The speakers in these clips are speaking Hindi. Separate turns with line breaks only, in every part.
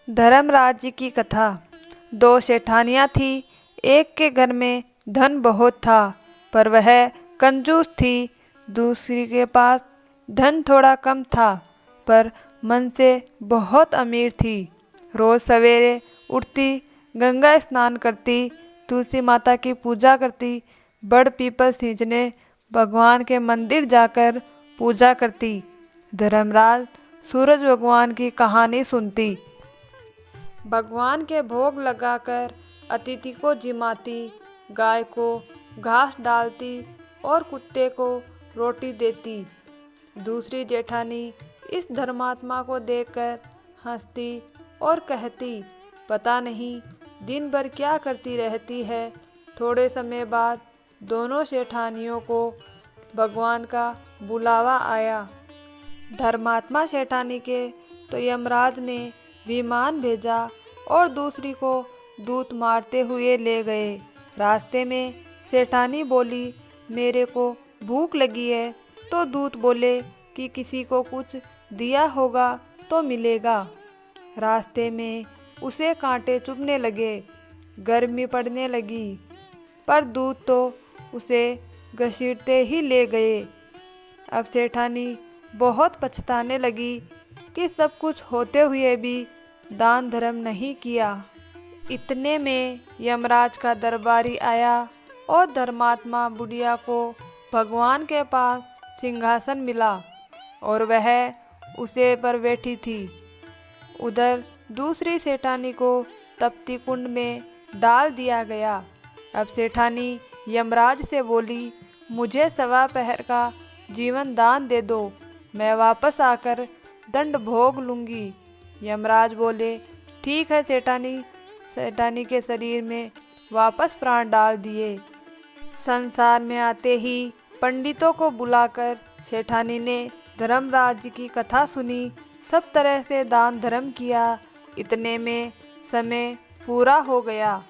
धर्मराज जी की कथा। दो सेठानियाँ थी। एक के घर में धन बहुत था पर वह कंजूस थी। दूसरी के पास धन थोड़ा कम था पर मन से बहुत अमीर थी। रोज सवेरे उठती, गंगा स्नान करती, तुलसी माता की पूजा करती, बड़ पीपल सींचने भगवान के मंदिर जाकर पूजा करती। धर्मराज सूरज भगवान की कहानी सुनती, भगवान के भोग लगाकर अतिथि को जिमाती, गाय को घास डालती और कुत्ते को रोटी देती। दूसरी जेठानी इस धर्मात्मा को देखकर हंसती और कहती, पता नहीं दिन भर क्या करती रहती है। थोड़े समय बाद दोनों सेठानियों को भगवान का बुलावा आया। धर्मात्मा सेठानी के तो यमराज ने विमान भेजा और दूसरी को दूत मारते हुए ले गए। रास्ते में सेठानी बोली, मेरे को भूख लगी है। तो दूत बोले कि किसी को कुछ दिया होगा तो मिलेगा। रास्ते में उसे कांटे चुभने लगे, गर्मी पड़ने लगी, पर दूत तो उसे घसीटते ही ले गए। अब सेठानी बहुत पछताने लगी कि सब कुछ होते हुए भी दान धर्म नहीं किया। इतने में यमराज का दरबारी आया और धर्मात्मा बुढ़िया को भगवान के पास सिंहासन मिला और वह उसे पर बैठी थी। उधर दूसरी सेठानी को तप्ती कुंड में डाल दिया गया। अब सेठानी यमराज से बोली, मुझे सवा पहर का जीवन दान दे दो, मैं वापस आकर दंड भोग लूंगी। यमराज बोले, ठीक है सेठानी। सेठानी के शरीर में वापस प्राण डाल दिए। संसार में आते ही पंडितों को बुलाकर सेठानी ने धर्मराज जी की कथा सुनी, सब तरह से दान धर्म किया। इतने में समय पूरा हो गया।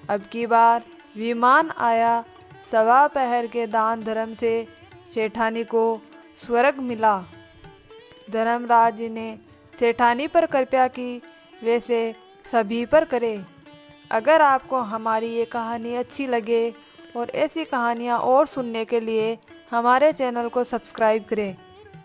अब की बार विमान आया। सवा पहर के दान धर्म से सेठानी को स्वर्ग मिला। धर्मराज ने सेठानी पर कृपा की, वैसे सभी पर करे। अगर आपको हमारी ये कहानी अच्छी लगे और ऐसी कहानियाँ और सुनने के लिए हमारे चैनल को सब्सक्राइब करें।